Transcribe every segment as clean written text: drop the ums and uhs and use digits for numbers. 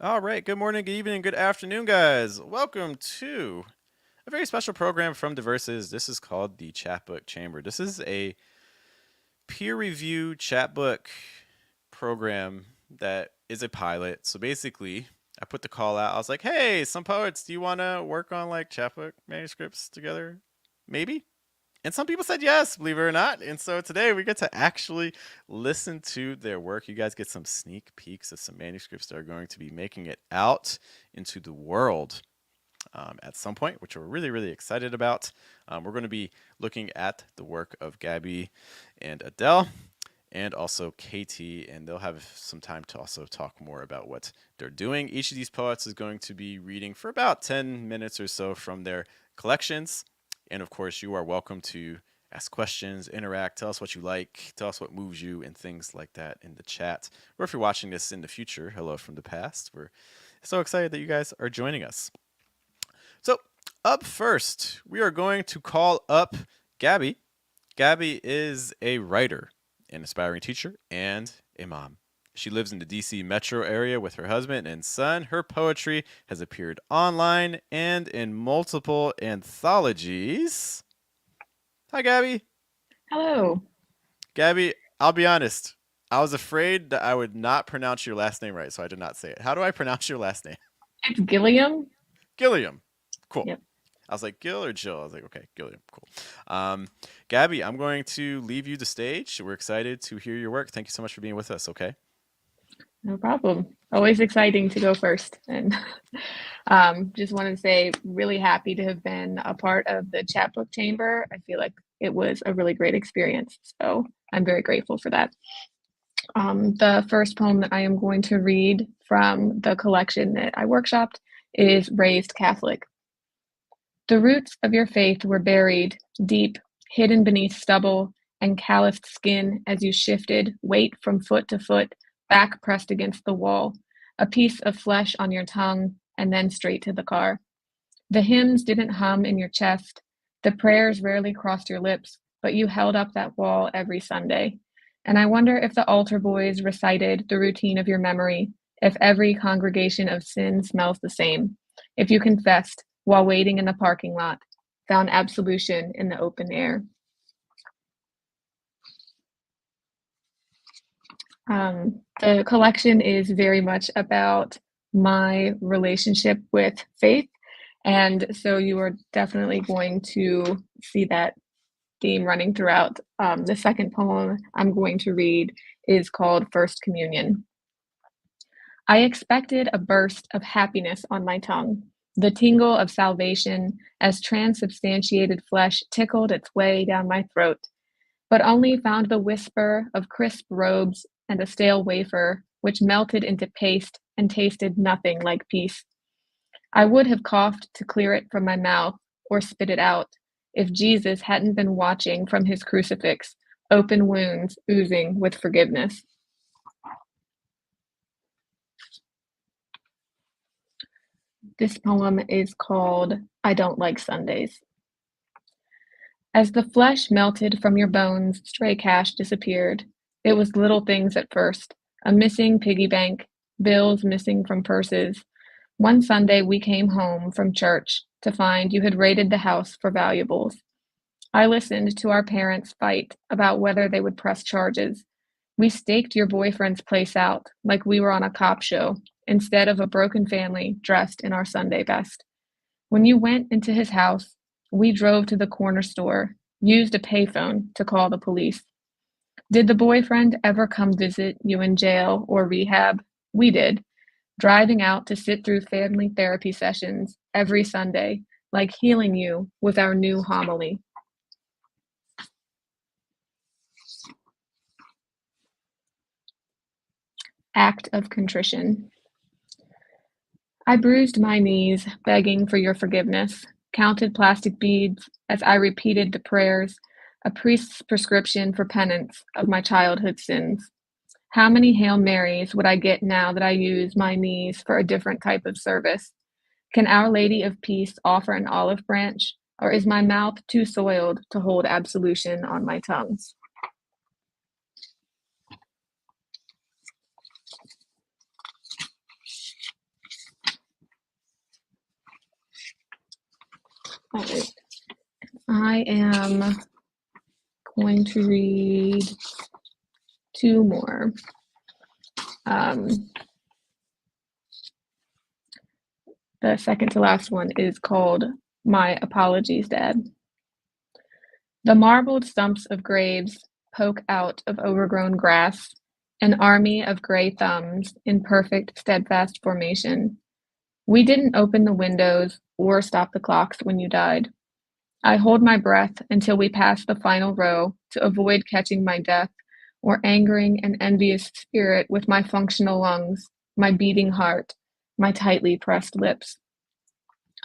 All right, good morning, good evening, good afternoon, guys. Welcome to a very special program from Diverses. This is called the Chapbook Chamber. This is a peer review chapbook program that is a pilot. So basically, I put the call out. I was like, hey, some poets, do you want to work on like chapbook manuscripts together? Maybe? And some people said yes, believe it or not. And so today we get to actually listen to their work. You guys get some sneak peeks of some manuscripts that are going to be making it out into the world at some point, which we're really, really excited about. We're going to be looking at the work of Gabby and Adele and also Katie, and they'll have some time to also talk more about what they're doing. Each of these poets is going to be reading for about 10 minutes or so from their collections. And of course, you are welcome to ask questions, interact, tell us what you like, tell us what moves you, and things like that in the chat. Or if you're watching this in the future, hello from the past. We're so excited that you guys are joining us. So, up first, we are going to call up Gabby. Gabby is a writer, an aspiring teacher, and a mom. She lives in the DC metro area with her husband and son. Her poetry has appeared online and in multiple anthologies. Hi, Gabby. Hello. Gabby, I'll be honest. I was afraid that I would not pronounce your last name right, so I did not say it. How do I pronounce your last name? It's Gilliam. Gilliam. Cool. Yep. I was like, Gil or Jill? I was like, okay, Gilliam. Cool. Um, Gabby, I'm going to leave you the stage. We're excited to hear your work. Thank you so much for being with us, okay? No problem. Always exciting to go first. And just wanted to say, really happy to have been a part of the Chapbook Chamber. I feel like it was a really great experience. So I'm very grateful for that. The first poem that I am going to read from the collection that I workshopped is Raised Catholic. The roots of your faith were buried deep, hidden beneath stubble and calloused skin as you shifted, weight from foot to foot, back pressed against the wall, a piece of flesh on your tongue, and then straight to the car. The hymns didn't hum in your chest. The prayers rarely crossed your lips, but you held up that wall every Sunday. And I wonder if the altar boys recited the routine of your memory, if every congregation of sin smells the same, if you confessed while waiting in the parking lot, found absolution in the open air. The collection is very much about my relationship with faith. And so you are definitely going to see that theme running throughout. The second poem I'm going to read is called First Communion. I expected a burst of happiness on my tongue, the tingle of salvation as transubstantiated flesh tickled its way down my throat, but only found the whisper of crisp robes and a stale wafer, which melted into paste and tasted nothing like peace. I would have coughed to clear it from my mouth or spit it out if Jesus hadn't been watching from his crucifix, open wounds oozing with forgiveness. This poem is called I Don't Like Sundays. As the flesh melted from your bones, stray cash disappeared. It was little things at first, a missing piggy bank, bills missing from purses. One Sunday we came home from church to find you had raided the house for valuables. I listened to our parents fight about whether they would press charges. We staked your boyfriend's place out like we were on a cop show instead of a broken family dressed in our Sunday best. When you went into his house, we drove to the corner store, used a payphone to call the police. Did the boyfriend ever come visit you in jail or rehab? We did, driving out to sit through family therapy sessions every Sunday, like healing you with our new homily. Act of contrition. I bruised my knees, begging for your forgiveness, counted plastic beads as I repeated the prayers, a priest's prescription for penance of my childhood sins. How many Hail Marys would I get now that I use my knees for a different type of service? Can Our Lady of Peace offer an olive branch, or is my mouth too soiled to hold absolution on my tongue? All right. I am going to read two more. The second to last one is called My Apologies, Dad. The marbled stumps of graves poke out of overgrown grass, an army of gray thumbs in perfect, steadfast formation. We didn't open the windows or stop the clocks when you died. I hold my breath until we pass the final row to avoid catching my death or angering an envious spirit with my functional lungs, my beating heart, my tightly pressed lips.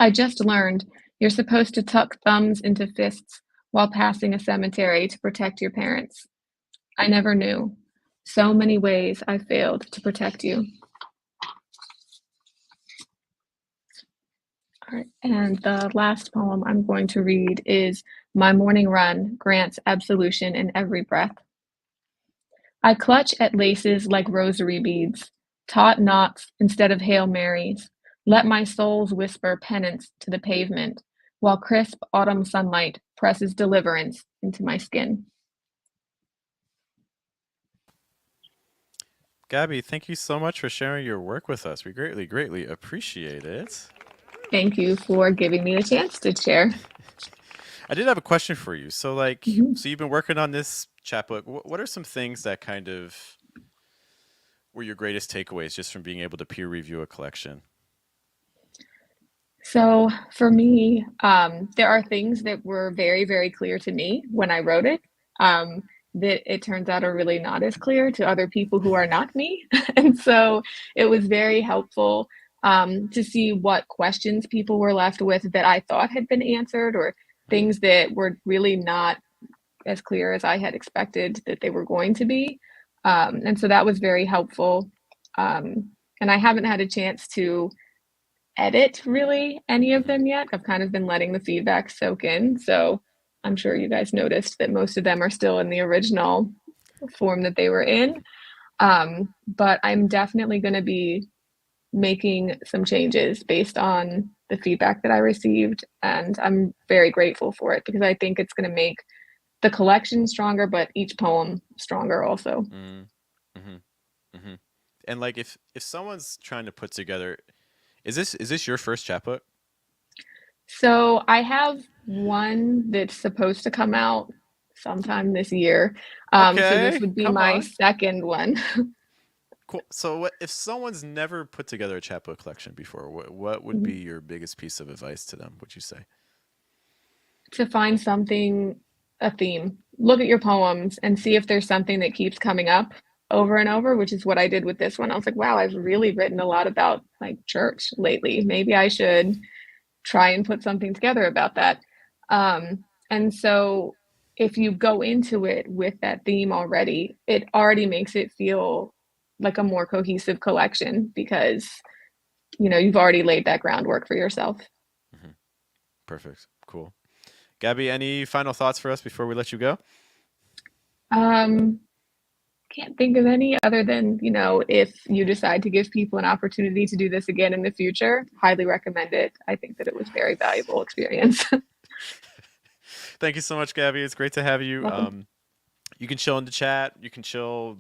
I just learned you're supposed to tuck thumbs into fists while passing a cemetery to protect your parents. I never knew. So many ways I failed to protect you. All right, and the last poem I'm going to read is My Morning Run Grants Absolution in Every Breath. I clutch at laces like rosary beads, taut knots instead of Hail Marys. Let my soles whisper penance to the pavement, while crisp autumn sunlight presses deliverance into my skin. Gabby, thank you so much for sharing your work with us. We greatly, greatly appreciate it. Thank you for giving me the chance to share. I did have a question for you. So, Mhm. so you've been working on this chapbook. What are some things that kind of were your greatest takeaways just from being able to peer review a collection? So for me, there are things that were very, very clear to me when I wrote it, um, that it turns out are really not as clear to other people who are not me. And so it was very helpful to see what questions people were left with that I thought had been answered, or things that were really not as clear as I had expected that they were going to be. And so that was very helpful. And I haven't had a chance to edit really any of Hmm. them yet. I've kind of been letting the feedback soak in. So I'm sure you guys noticed that most of them are still in the original form that they were in. But I'm definitely going to be making some changes based on the feedback that I received. And I'm very grateful for it because I think it's going to make the collection stronger, but each poem stronger also. Mm-hmm. Mm-hmm. And if someone's trying to put together, is this your first chapbook? So I have one that's supposed to come out sometime this year. So this Okay, would be come my on. second one. Cool. So, what if someone's never put together a chapbook collection before? What would be your biggest piece of advice to them? Would you say? To find something, a theme. Look at your poems and see if there's something that keeps coming up over and over, which is what I did with this one. I was like, wow, I've really written a lot about like church lately. Maybe I should try and put something together about that. And so if you go into it with that theme already, it already makes it feel like a more cohesive collection because you've already laid that groundwork for yourself. Hmm. Perfect. Cool. Gabby, any final thoughts for us before we let you go? Um, can't think of any other than, if you decide to give people an opportunity to do this again in the future, highly recommend it. I think that it was a very valuable experience. Thank you so much, Gabby. It's great to have you. Welcome. You can chill in the chat. You can chill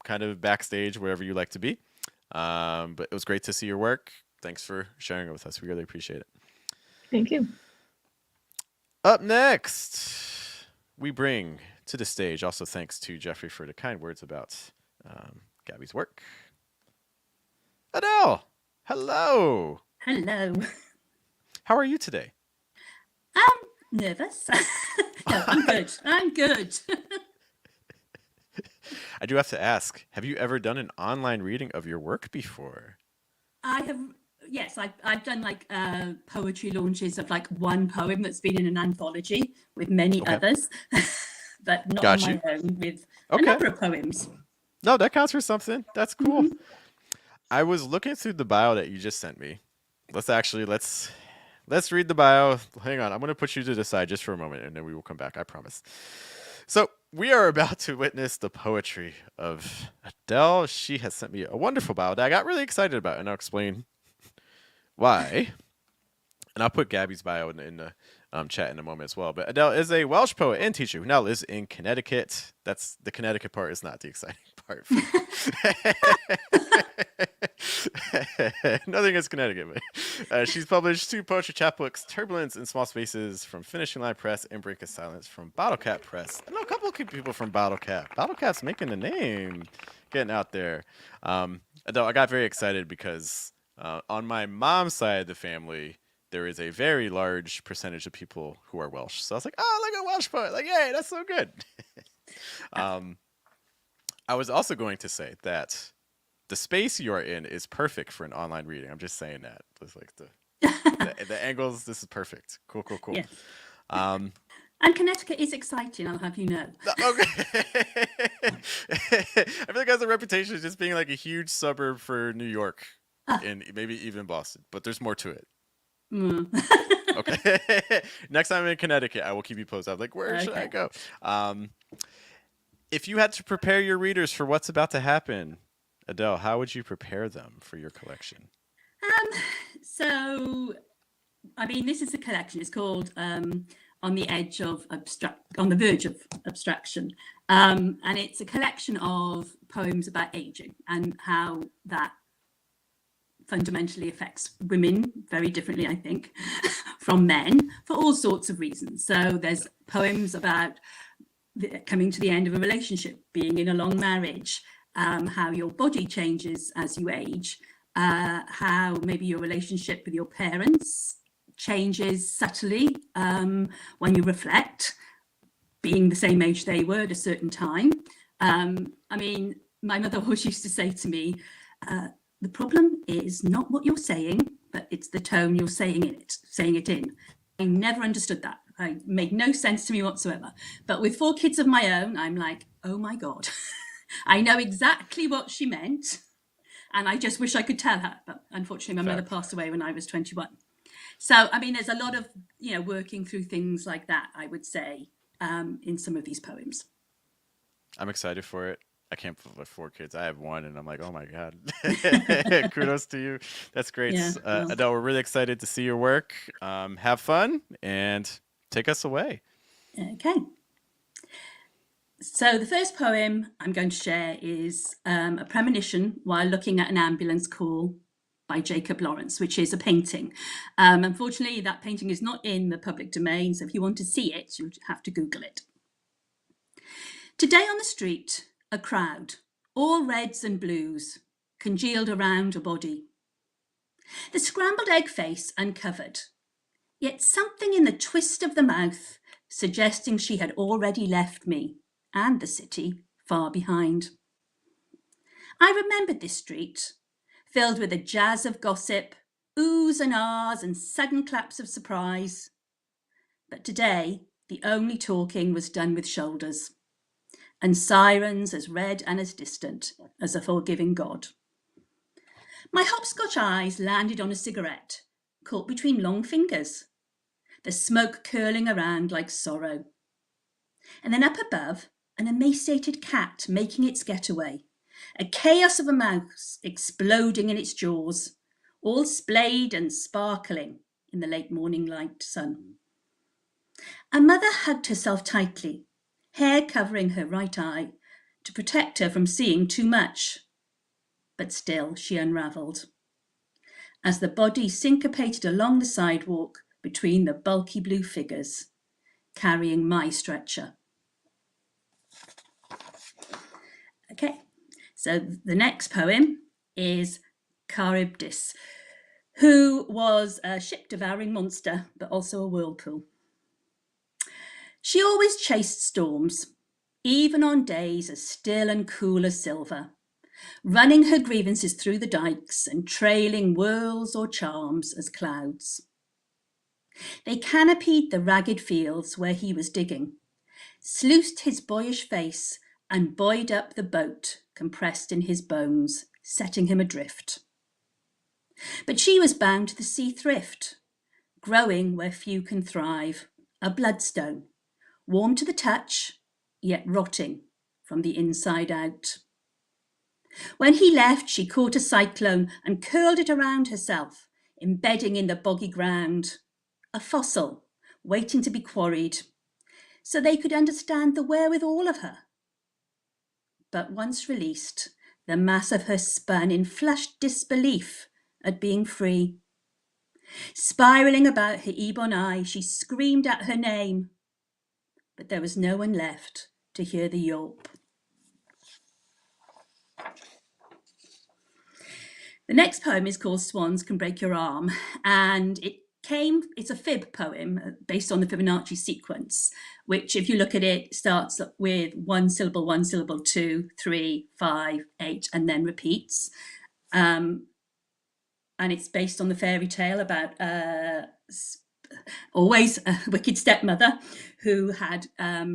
kind of backstage, wherever you like to be. But it was great to see your work. Thanks for sharing it with us. We really appreciate it. Thank you. Up next, we bring to the stage, also thanks to Jeffrey for the kind words about Gabby's work, Adele. Hello. Hello. How are you today? I'm nervous. No, I'm good. I'm good. I do have to ask, have you ever done an online reading of your work before? I have, yes, I've done like poetry launches of like one poem that's been in an anthology with many Okay. others, but not on Got my you. own with a Okay. number of poems. No, that counts for something. That's cool. Mhm. I was looking through the bio that you just sent me. Let's read the bio. Hang on, I'm gonna put you to the side just for a moment, and then we will come back. I promise. So we are about to witness the poetry of Adele. She has sent me a wonderful bio that I got really excited about, and I'll explain why. And I'll put Gabby's bio in the chat in a moment as well. But Adele is a Welsh poet and teacher who now lives in Connecticut. That's the Connecticut part is not the exciting part. Nothing against Connecticut, but she's published 2 poetry chapbooks, Turbulence in Small Spaces from Finishing Line Press and Brink of Silence from Bottlecap Press. I know a couple of people from Bottlecap. Bottlecap's making a name, getting out there. Adele, I got very excited because on my mom's side of the family, there is a very large percentage of people who are Welsh. So I was like, oh, look at Welsh poet. Like, yay, that's so good. I was also going to say that the space you are in is perfect for an online reading. I'm just saying that. It's like the angles, this is perfect. Cool. Yes. Um, And Connecticut is exciting, I'll have you know. Okay. I feel like it has a reputation of just being like a huge suburb for New York and maybe even Boston, but there's more to it. Okay. Next time I'm in Connecticut, I will keep you posted. I'm like, where should I go? If you had to prepare your readers for what's about to happen, Adele, how would you prepare them for your collection? So, I mean, this is a collection. It's called On the Verge of Abstraction. And it's a collection of poems about aging and how that fundamentally affects women very differently, I think, from men for all sorts of reasons. So there's poems about coming to the end of a relationship, being in a long marriage, how your body changes as you age, how maybe your relationship with your parents changes subtly when you reflect, being the same age they were at a certain time. I mean, my mother always used to say to me, the problem is not what you're saying, but it's the tone you're saying it in. I never understood that. It made no sense to me whatsoever. But with 4 kids of my own, I'm like, oh my God, I know exactly what she meant. And I just wish I could tell her. But unfortunately, my mother passed away when I was 21. So, I mean, there's a lot of, working through things like that, I would say, in some of these poems. I'm excited for it. I can't believe 4 kids. I have 1, and I'm like, oh my God. Kudos to you. That's great. Yeah, Adele, we're really excited to see your work. Have fun and take us away. Okay. So the first poem I'm going to share is a premonition while looking at an ambulance call by Jacob Lawrence, which is a painting. Unfortunately, that painting is not in the public domain, so if you want to see it, you'll have to Google it. Today on the street, a crowd, all reds and blues, congealed around a body. The scrambled egg face uncovered, yet something in the twist of the mouth suggesting she had already left me and the city far behind. I remembered this street, filled with a jazz of gossip, oohs and ahs and sudden claps of surprise. But today, the only talking was done with shoulders, and sirens as red and as distant as a forgiving God. My hopscotch eyes landed on a cigarette, caught between long fingers, the smoke curling around like sorrow. And then up above, an emaciated cat making its getaway, a chaos of a mouse exploding in its jaws, all splayed and sparkling in the late morning light sun. A mother hugged herself tightly, hair covering her right eye, to protect her from seeing too much. But still she unravelled, as the body syncopated along the sidewalk between the bulky blue figures, carrying my stretcher. Okay, so the next poem is Charybdis, who was a ship-devouring monster, but also a whirlpool. She always chased storms, even on days as still and cool as silver, running her grievances through the dikes and trailing whirls or charms as clouds. They canopied the ragged fields where he was digging, sluiced his boyish face and buoyed up the boat compressed in his bones, setting him adrift. But she was bound to the sea thrift, growing where few can thrive, a bloodstone, warm to the touch, yet rotting from the inside out. When he left, she caught a cyclone and curled it around herself, embedding in the boggy ground, a fossil waiting to be quarried, so they could understand the wherewithal of her. But once released, the mass of her spun in flushed disbelief at being free. Spiralling about her ebon eye, she screamed out her name, but there was no one left to hear the yelp. The next poem is called Swans Can Break Your Arm, and it's a fib poem based on the Fibonacci sequence, which, if you look at it, starts with 1 syllable, 2, 3, 5, 8, and then repeats. And it's based on the fairy tale about always a wicked stepmother who had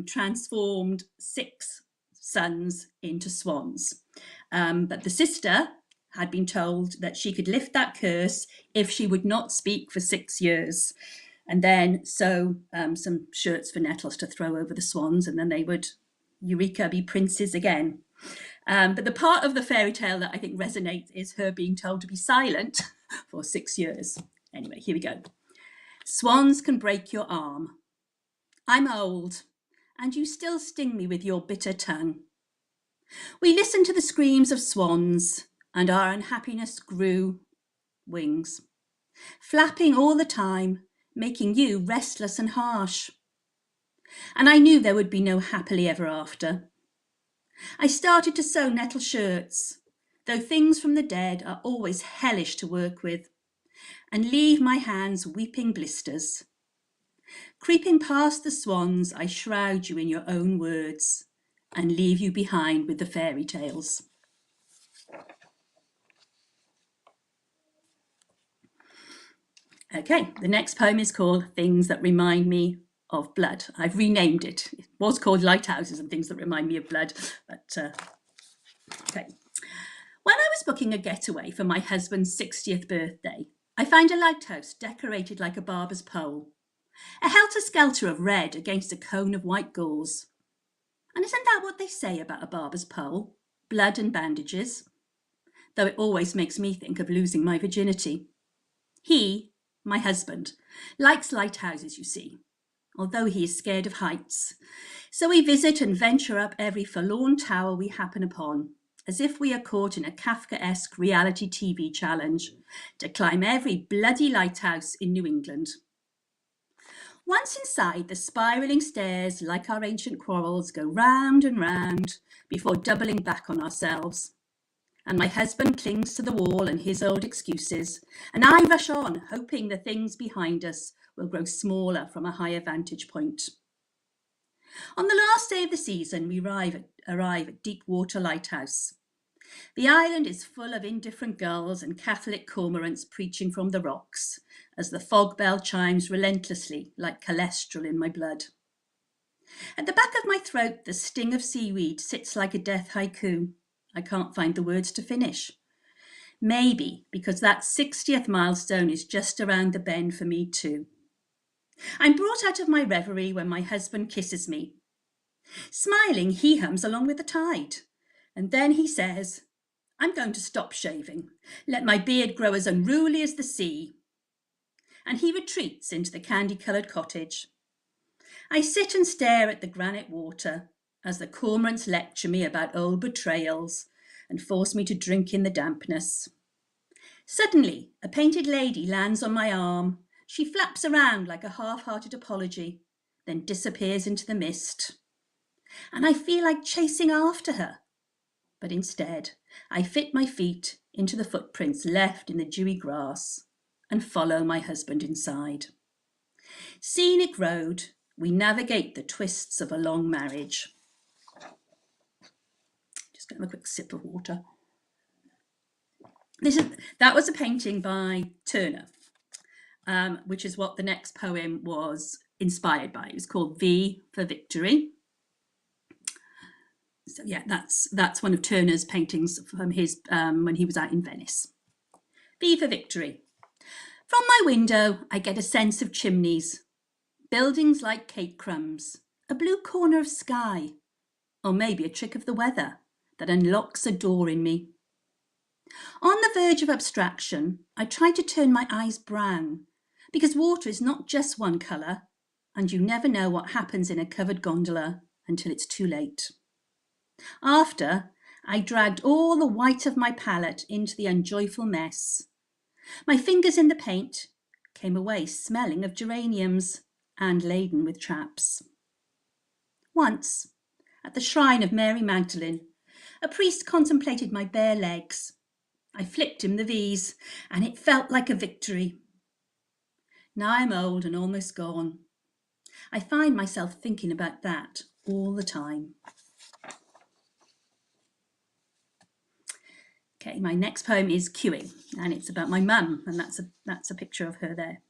transformed 6 sons into swans. But the sister had been told that she could lift that curse if she would not speak for 6 years, and then sew some shirts for nettles to throw over the swans, and then they would, eureka, be princes again. But the part of the fairy tale that I think resonates is her being told to be silent for 6 years. Anyway, here we go. Swans can break your arm. I'm old, and you still sting me with your bitter tongue. We listened to the screams of swans, and our unhappiness grew wings, flapping all the time, making you restless and harsh. And I knew there would be no happily ever after. I started to sew nettle shirts, though things from the dead are always hellish to work with, and leave my hands weeping blisters. Creeping past the swans, I shroud you in your own words and leave you behind with the fairy tales. Okay, the next poem is called Things That Remind Me of Blood. I've renamed it. It was called Lighthouses and Things That Remind Me of Blood, but okay. When I was booking a getaway for my husband's 60th birthday, I found a lighthouse decorated like a barber's pole, a helter-skelter of red against a cone of white gauze. And isn't that what they say about a barber's pole? Blood and bandages. Though it always makes me think of losing my virginity. He, my husband, likes lighthouses, you see, although he is scared of heights. So we visit and venture up every forlorn tower we happen upon, as if we are caught in a Kafkaesque reality TV challenge to climb every bloody lighthouse in New England. Once inside, the spiralling stairs, like our ancient quarrels, go round and round before doubling back on ourselves. And my husband clings to the wall and his old excuses, and I rush on, hoping the things behind us will grow smaller from a higher vantage point. On the last day of the season, we arrive at Deepwater Lighthouse. The island is full of indifferent gulls and Catholic cormorants preaching from the rocks, as the fog bell chimes relentlessly like cholesterol in my blood. At the back of my throat, the sting of seaweed sits like a death haiku. I can't find the words to finish. Maybe because that 60th milestone is just around the bend for me too. I'm brought out of my reverie when my husband kisses me. Smiling, he hums along with the tide. And then he says, I'm going to stop shaving. Let my beard grow as unruly as the sea. And he retreats into the candy-coloured cottage. I sit and stare at the granite water as the cormorants lecture me about old betrayals and force me to drink in the dampness. Suddenly, a painted lady lands on my arm. She flaps around like a half-hearted apology, then disappears into the mist. And I feel like chasing after her. But instead, I fit my feet into the footprints left in the dewy grass and follow my husband inside. Scenic road, we navigate the twists of a long marriage. Just going to have a quick sip of water. That was a painting by Turner, which is what the next poem was inspired by. It was called V for Victory. So yeah, that's one of Turner's paintings from his when he was out in Venice. V for Victory. From my window, I get a sense of chimneys, buildings like cake crumbs, a blue corner of sky, or maybe a trick of the weather that unlocks a door in me. On the verge of abstraction, I try to turn my eyes brown, Because water is not just one colour, and you never know what happens in a covered gondola until it's too late. After, I dragged all the white of my palette into the unjoyful mess. My fingers in the paint came away smelling of geraniums and laden with traps. Once, at the shrine of Mary Magdalene, a priest contemplated my bare legs. I flicked him the V's, and it felt like a victory. Now I'm old and almost gone. I find myself thinking about that all the time. Okay, my next poem is Queuing, and it's about my mum, and that's a picture of her there.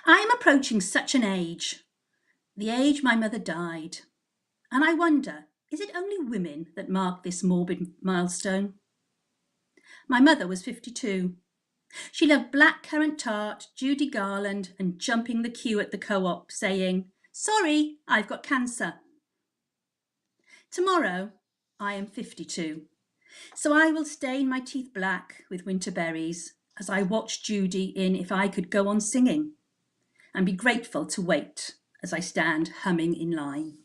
I am approaching such an age, the age my mother died, and I wonder, is it only women that mark this morbid milestone? My mother was 52. She loved blackcurrant tart, Judy Garland, and jumping the queue at the co-op, saying, "Sorry, I've got cancer." Tomorrow, I am 52, so I will stain my teeth black with winter berries as I watch Judy in If I Could Go On Singing, and be grateful to wait as I stand humming in line.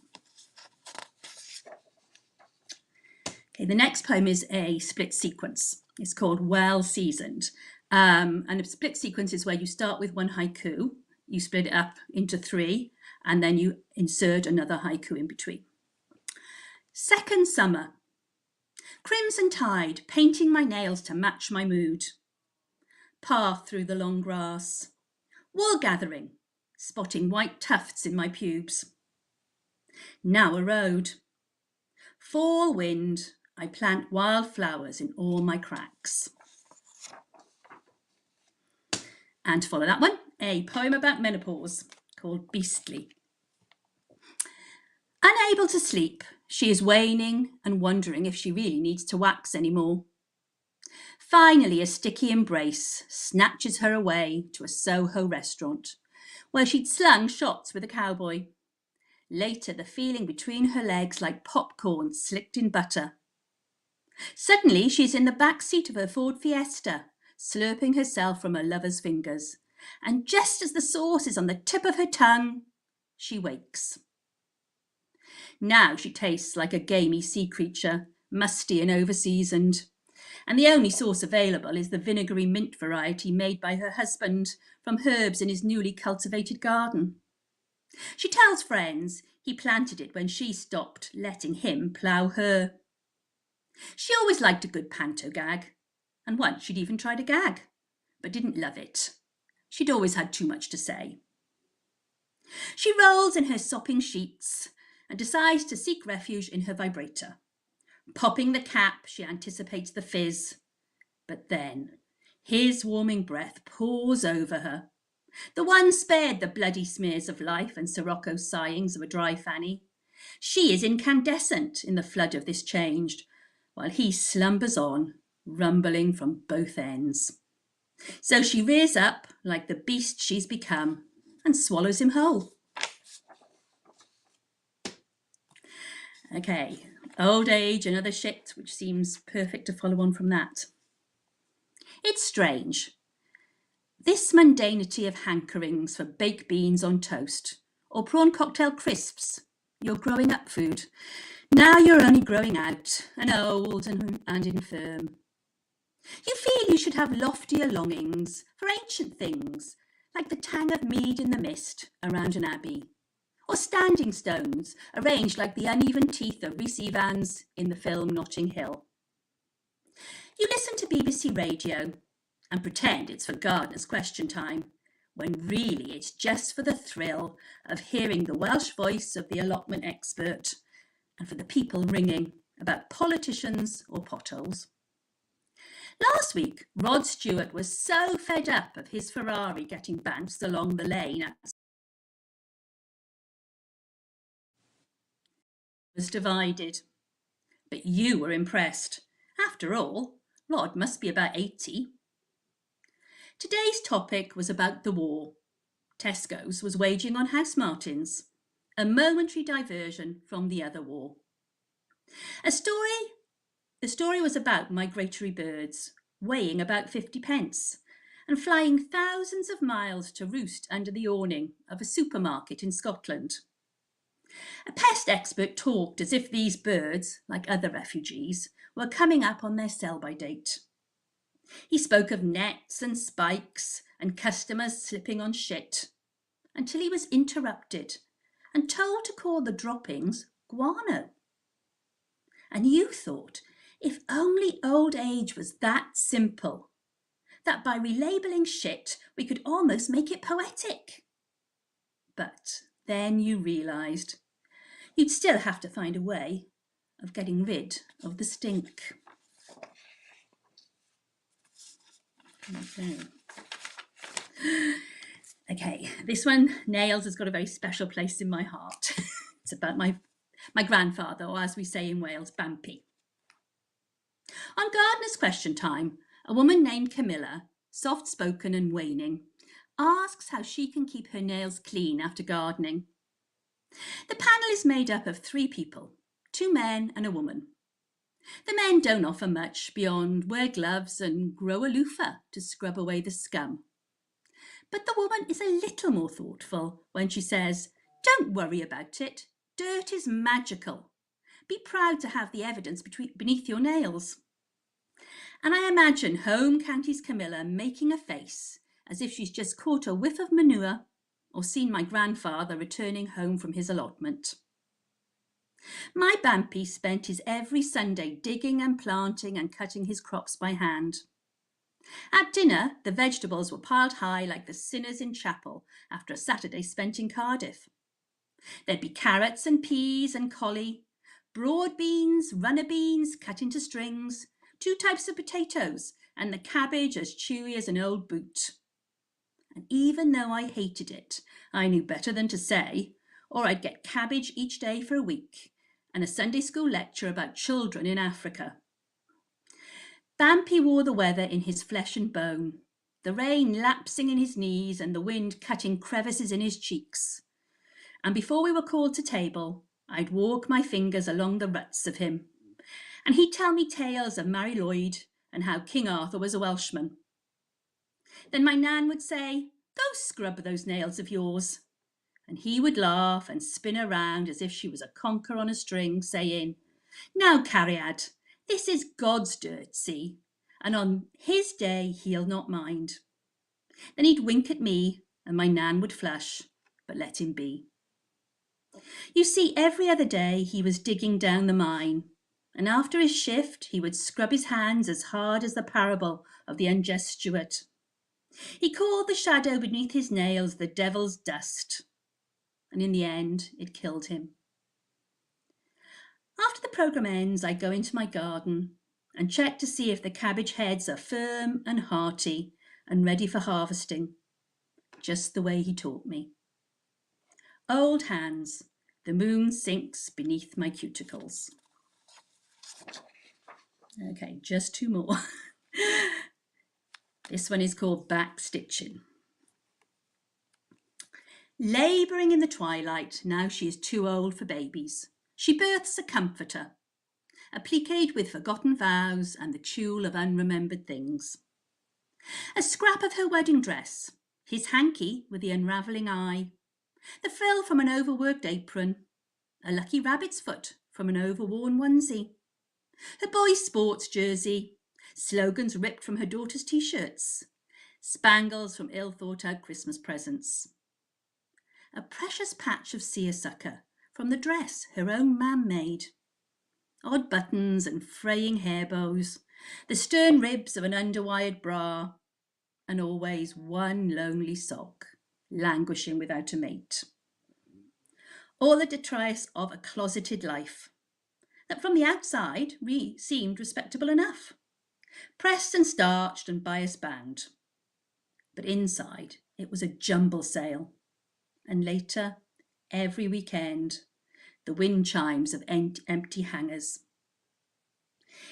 Okay, the next poem is a split sequence. It's called Well Seasoned. And a split sequence is where you start with one haiku, you split it up into 3, and then you insert another haiku in between. Second summer. Crimson tide, painting my nails to match my mood. Path through the long grass. Wool gathering, spotting white tufts in my pubes. Now a road. Fall wind, I plant wildflowers in all my cracks. And to follow that one, a poem about menopause called Beastly. Unable to sleep, she is waning and wondering if she really needs to wax anymore. Finally, a sticky embrace snatches her away to a Soho restaurant where she'd slung shots with a cowboy. Later, the feeling between her legs like popcorn slicked in butter. Suddenly, she's in the back seat of her Ford Fiesta, slurping herself from her lover's fingers. And just as the sauce is on the tip of her tongue, she wakes. Now she tastes like a gamey sea creature, musty and overseasoned. And the only sauce available is the vinegary mint variety made by her husband from herbs in his newly cultivated garden. She tells friends he planted it when she stopped letting him plough her. She always liked a good panto gag, and once she'd even tried a gag, but didn't love it. She'd always had too much to say. She rolls in her sopping sheets and decides to seek refuge in her vibrator. Popping the cap, she anticipates the fizz. But then, his warming breath pours over her. The one spared the bloody smears of life and Sirocco sighings of a dry fanny. She is incandescent in the flood of this change, while he slumbers on, rumbling from both ends. So she rears up like the beast she's become and swallows him whole. Okay, old age and other shit, which seems perfect to follow on from that. It's strange. This mundanity of hankerings for baked beans on toast or prawn cocktail crisps, your growing up food. Now you're only growing out and old and infirm. You feel you should have loftier longings for ancient things, like the tang of mead in the mist around an abbey, or standing stones arranged like the uneven teeth of Rhys Ifans in the film Notting Hill. You listen to BBC Radio and pretend it's for Gardener's Question Time, when really it's just for the thrill of hearing the Welsh voice of the allotment expert and for the people ringing about politicians or potholes. Last week, Rod Stewart was so fed up of his Ferrari getting bounced along the lane was divided. But you were impressed. After all, Rod must be about 80. Today's topic was about the war. Tesco's was waging on house martins, a momentary diversion from the other war. The story was about migratory birds, weighing about 50 pence, and flying thousands of miles to roost under the awning of a supermarket in Scotland. A pest expert talked as if these birds, like other refugees, were coming up on their sell-by date. He spoke of nets and spikes and customers slipping on shit, until he was interrupted and told to call the droppings guano. And you thought, if only old age was that simple, that by relabeling shit we could almost make it poetic. But then you realised you'd still have to find a way of getting rid of the stink. Okay, this one, nails, has got a very special place in my heart. It's about my grandfather, or as we say in Wales, Bampy. On gardener's question time, a woman named Camilla, soft-spoken and waning, asks how she can keep her nails clean after gardening. The panel is made up of 3 people, 2 men and a woman. The men don't offer much beyond wear gloves and grow a loofah to scrub away the scum. But the woman is a little more thoughtful when she says, "Don't worry about it. Dirt is magical. Be proud to have the evidence beneath your nails." And I imagine Home County's Camilla making a face as if she's just caught a whiff of manure or seen my grandfather returning home from his allotment. My Bampy spent his every Sunday digging and planting and cutting his crops by hand. At dinner, the vegetables were piled high like the sinners in chapel after a Saturday spent in Cardiff. There'd be carrots and peas and collie, broad beans, runner beans cut into strings, 2 types of potatoes, and the cabbage as chewy as an old boot. And even though I hated it, I knew better than to say, or I'd get cabbage each day for a week, and a Sunday school lecture about children in Africa. Bampy wore the weather in his flesh and bone, the rain lapsing in his knees and the wind cutting crevices in his cheeks. And before we were called to table, I'd walk my fingers along the ruts of him, and he'd tell me tales of Mary Lloyd and how King Arthur was a Welshman. Then my nan would say, "Go scrub those nails of yours." And he would laugh and spin around as if she was a conker on a string, saying, "Now, Cariad, this is God's dirt, see, and on his day he'll not mind." Then he'd wink at me, and my nan would flush, but let him be. You see, every other day he was digging down the mine, and after his shift he would scrub his hands as hard as the parable of the unjust Stuart. He called the shadow beneath his nails the devil's dust, and in the end it killed him. After the programme ends, I go into my garden and check to see if the cabbage heads are firm and hearty and ready for harvesting, just the way he taught me. Old hands, the moon sinks beneath my cuticles. Okay, just 2 more. This one is called Back Stitching. Labouring in the twilight, now she is too old for babies. She births a comforter, appliqued with forgotten vows and the tulle of unremembered things. A scrap of her wedding dress, his hanky with the unravelling eye, the frill from an overworked apron, a lucky rabbit's foot from an overworn onesie, her boy's sports jersey, slogans ripped from her daughter's t-shirts, spangles from ill-thought-out Christmas presents, a precious patch of seersucker from the dress her own mam made, odd buttons and fraying hair bows, the stern ribs of an underwired bra, and always one lonely sock, languishing without a mate. All the detritus of a closeted life, that from the outside seemed respectable enough, pressed and starched and bias bound. But inside it was a jumble sale, and later, every weekend, the wind chimes of empty hangers.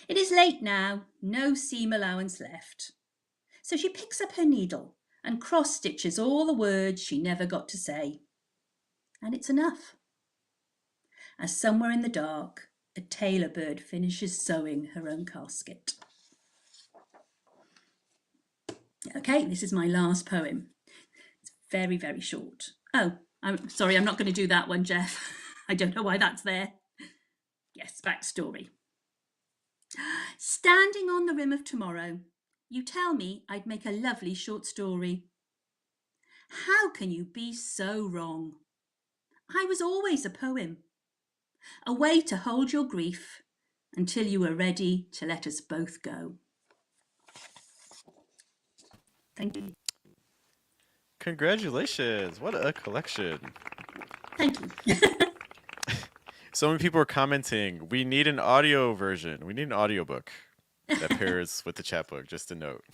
It is late now, no seam allowance left. So she picks up her needle and cross-stitches all the words she never got to say. And it's enough. As somewhere in the dark, a tailor bird finishes sewing her own casket. Yeah, Okay, this is my last poem. It's very, very short. Oh, I'm sorry, I'm not going to do that one, Jeff. I don't know why that's there. Yes, backstory. Standing on the rim of tomorrow, you tell me I'd make a lovely short story. How can you be so wrong? I was always a poem, a way to hold your grief until you were ready to let us both go. Thank you. Congratulations. What a collection. Thank you. So many people are commenting, we need an audio version. We need an audiobook that pairs with the chapbook, just a note.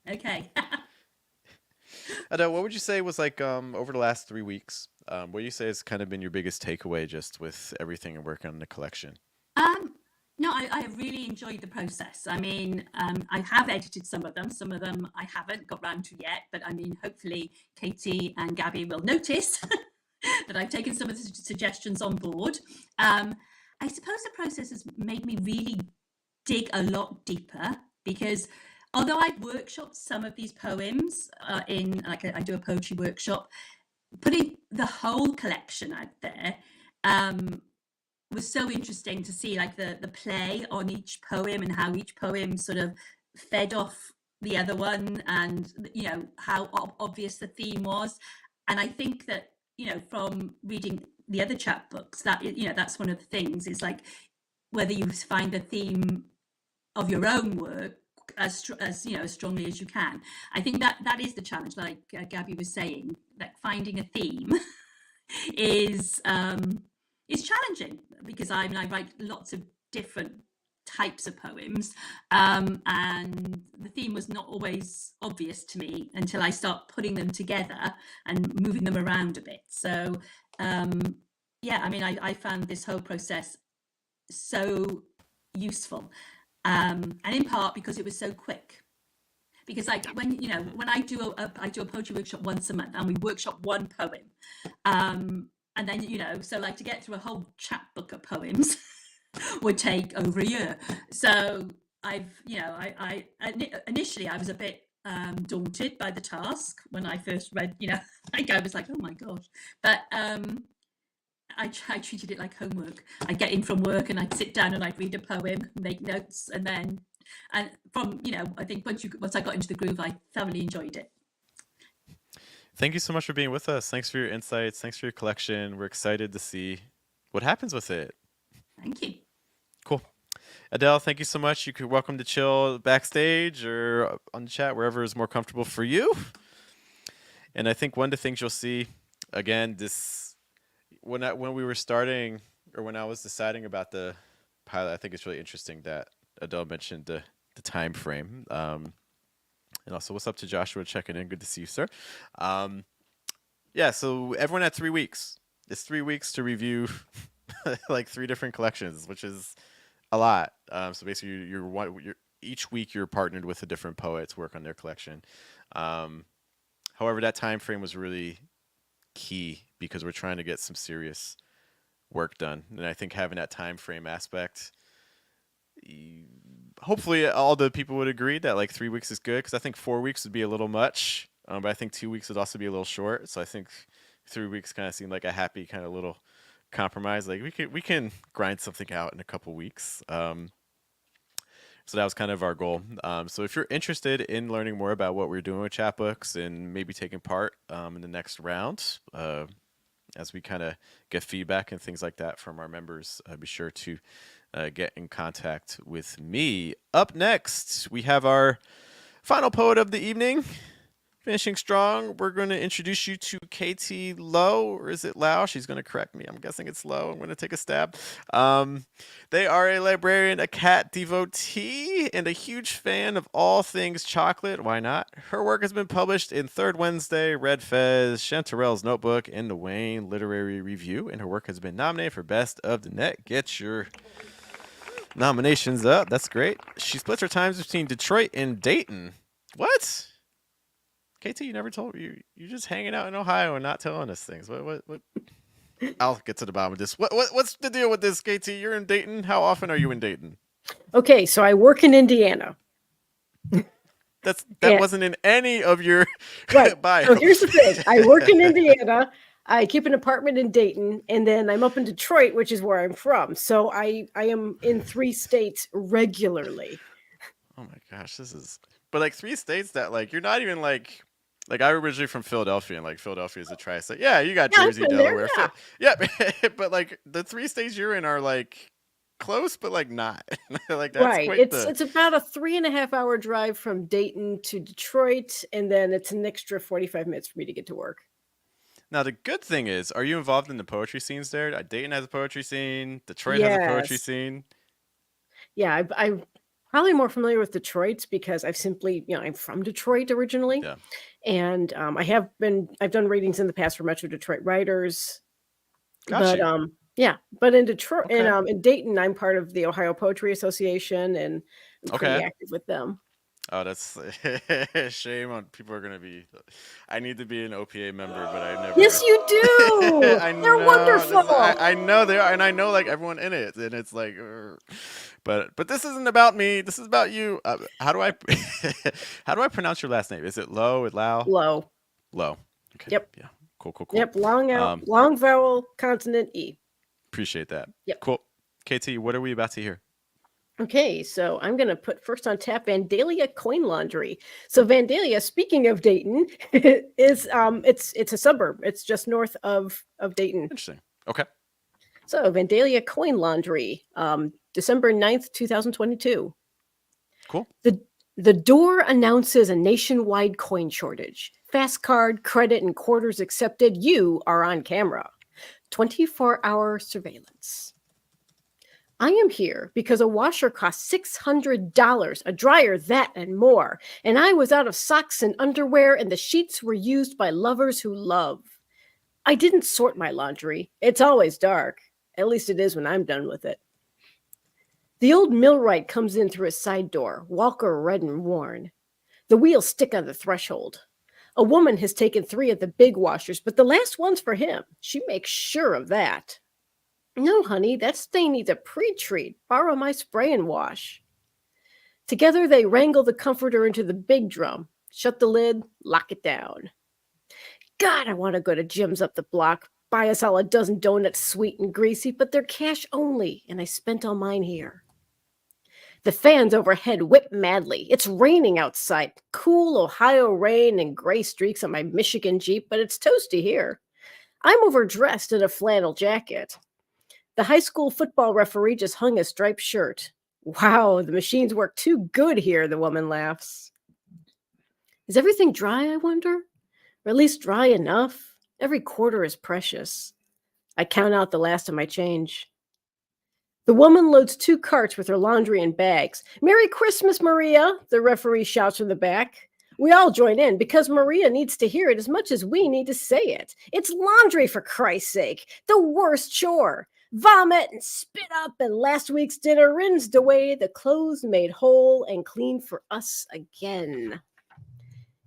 Okay. Adele, what would you say was like over the last 3 weeks? What do you say has kind of been your biggest takeaway just with everything and working on the collection? No, I really enjoyed the process. I mean, I have edited some of them I haven't got round to yet, but I mean, hopefully Katie and Gabby will notice that I've taken some of the suggestions on board. I suppose the process has made me really dig a lot deeper, because although I've workshopped some of these poems in, like, I do a poetry workshop, putting the whole collection out there was so interesting to see, like, the play on each poem and how each poem sort of fed off the other one, and you know how obvious the theme was. And I think that, you know, from reading the other chapbooks, that, you know, that's one of the things, is like whether you find the theme of your own work as you know, as strongly as you can. I think that is the challenge, like Gabby was saying, that finding a theme is challenging, because I write lots of different types of poems, and the theme was not always obvious to me until I start putting them together and moving them around a bit. So yeah, I mean, I found this whole process so useful, and in part because it was so quick. Because, like, when, you know, when I do a poetry workshop once a month, and we workshop one poem, and then, you know, so like to get through a whole chapbook of poems would take over a year. So I've, you know, I initially I was a bit daunted by the task when I first read, you know, like, I was like, oh my gosh. But I treated it like homework. I'd get in from work and I'd sit down and I'd read a poem, make notes, and from, you know, I think once I got into the groove, I thoroughly enjoyed it. Thank you so much for being with us. Thanks for your insights. Thanks for your collection. We're excited to see what happens with it. Thank you. Cool. Adele, thank you so much. You're welcome to chill backstage or on the chat, wherever is more comfortable for you. And I think one of the things you'll see, again, this when we were starting, or when I was deciding about the pilot, I think it's really interesting that Adele mentioned the time frame. And also, what's up to Joshua checking in? Good to see you, sir. Yeah, so everyone had 3 weeks. It's 3 weeks to review like 3 different collections, which is a lot. So basically, you're each week you're partnered with a different poet to work on their collection. However, that time frame was really key because we're trying to get some serious work done, and I think having that time frame aspect, hopefully all the people would agree that like 3 weeks is good, because I think 4 weeks would be a little much, but I think 2 weeks would also be a little short. So I think 3 weeks kind of seemed like a happy kind of little compromise. Like we can grind something out in a couple weeks. So that was kind of our goal. So if you're interested in learning more about what we're doing with chapbooks and maybe taking part in the next round, as we kind of get feedback and things like that from our members, be sure to get in contact with me. Up next, we have our final poet of the evening. Finishing strong, we're going to introduce you to Katie Lowe, or is it Lau? She's going to correct me. I'm guessing it's Lowe. I'm going to take a stab. They are a librarian, a cat devotee, and a huge fan of all things chocolate. Why not? Her work has been published in Third Wednesday, Red Fez, Chanterelle's Notebook, and the Wayne Literary Review, and her work has been nominated for Best of the Net. Get your nominations up. That's great. She splits her times between Detroit and Dayton. What? KT, you never told me. You're just hanging out in Ohio and not telling us things. What? I'll get to the bottom of this. What's the deal with this, KT? You're in Dayton. How often are you in Dayton? Okay, so I work in Indiana. that And wasn't in any of your right. bio. So here's the thing. I work in Indiana. I keep an apartment in Dayton, and then I'm up in Detroit, which is where I'm from. So I am in 3 states regularly. Oh my gosh, this is. But like 3 states that like you're not even like I originally from Philadelphia and like Philadelphia is a tri-state. Yeah, you got Yeah, I've Jersey, been there. Delaware. Yeah. Yeah, but like the 3 states you're in are like close, but like not. Like that's Right. quite the. It's about a 3.5-hour drive from Dayton to Detroit, and then it's an extra 45 minutes for me to get to work. Now the good thing is, are you involved in the poetry scenes there? Dayton has a poetry scene. Detroit has a poetry Yes. scene. Yeah, I'm probably more familiar with Detroit's because I've simply, I'm from Detroit originally. Yeah. And I've done readings in the past for Metro Detroit writers. But Gotcha. yeah, but in Detroit Okay. in Dayton, I'm part of the Ohio Poetry Association, and I'm pretty Okay. active with them. Oh, that's shame on people are gonna be. I need to be an OPA member, but I never. Yes, you do. I They're know. wonderful. I know they are, and I know like everyone in it, and it's like, but this isn't about me. This is about you. How do I how do I pronounce your last name? Is it Low? Lao? Low. Low. Okay. Yep. Yeah. Cool. Yep. Long vowel, consonant E. Appreciate that. Yep. Cool. KT, what are we about to hear? Okay, so I'm going to put first on tap Vandalia Coin Laundry. So Vandalia, speaking of Dayton, is it's a suburb. It's just north of Dayton. Interesting. Okay. So Vandalia Coin Laundry, December 9th, 2022. Cool. The door announces a nationwide coin shortage. Fast card, credit, and quarters accepted. You are on camera. 24-hour surveillance. I am here because a washer cost $600, a dryer that and more, and I was out of socks and underwear, and the sheets were used by lovers who love. I didn't sort my laundry. It's always dark. At least it is when I'm done with it. The old millwright comes in through a side door, walker red and worn. The wheels stick on the threshold. A woman has taken 3 of the big washers, but the last one's for him. She makes sure of that. No, honey, that stain needs a pre-treat. Borrow my spray and wash. Together, they wrangle the comforter into the big drum, shut the lid, lock it down. God, I want to go to Jim's up the block, buy us all a dozen donuts, sweet and greasy, but they're cash only, and I spent all mine here. The fans overhead whip madly. It's raining outside. Cool Ohio rain and gray streaks on my Michigan Jeep, but it's toasty here. I'm overdressed in a flannel jacket. The high school football referee just hung a striped shirt. Wow, the machines work too good here, the woman laughs. Is everything dry, I wonder? Or at least dry enough? Every quarter is precious. I count out the last of my change. The woman loads 2 carts with her laundry and bags. Merry Christmas, Maria, the referee shouts from the back. We all join in because Maria needs to hear it as much as we need to say it. It's laundry, for Christ's sake, the worst chore. Vomit and spit up, and last week's dinner rinsed away, the clothes made whole and clean for us again.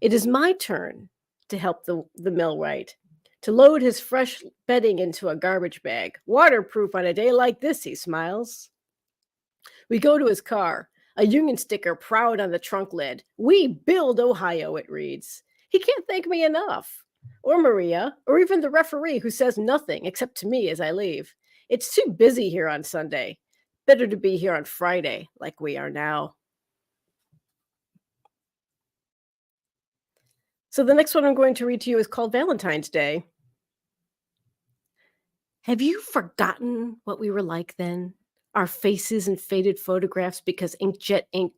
It is my turn to help the millwright, to load his fresh bedding into a garbage bag. Waterproof on a day like this, he smiles. We go to his car, a Union sticker proud on the trunk lid. We build Ohio, it reads. He can't thank me enough. Or Maria, or even the referee who says nothing except to me as I leave. It's too busy here on Sunday. Better to be here on Friday, like we are now. So the next one I'm going to read to you is called Valentine's Day. Have you forgotten what we were like then? Our faces in faded photographs because inkjet ink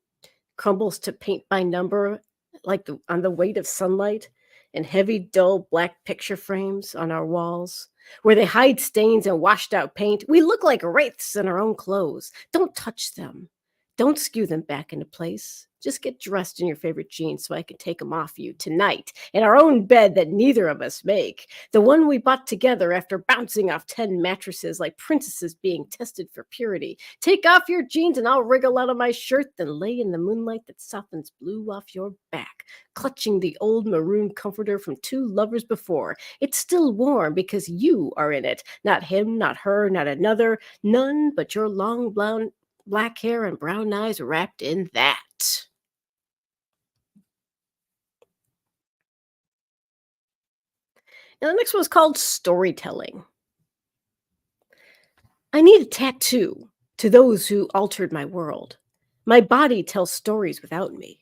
crumbles to paint by number, like on the weight of sunlight, and heavy, dull black picture frames on our walls, where they hide stains and washed out paint. We look like wraiths in our own clothes. Don't touch them. Don't skew them back into place. Just get dressed in your favorite jeans so I can take them off you tonight in our own bed that neither of us make. The one we bought together after bouncing off 10 mattresses like princesses being tested for purity. Take off your jeans and I'll wriggle out of my shirt, then lay in the moonlight that softens blue off your back, clutching the old maroon comforter from 2 lovers before. It's still warm because you are in it. Not him, not her, not another. None but your long blonde black hair and brown eyes wrapped in that. And the next one is called storytelling. I need a tattoo to those who altered my world. My body tells stories without me.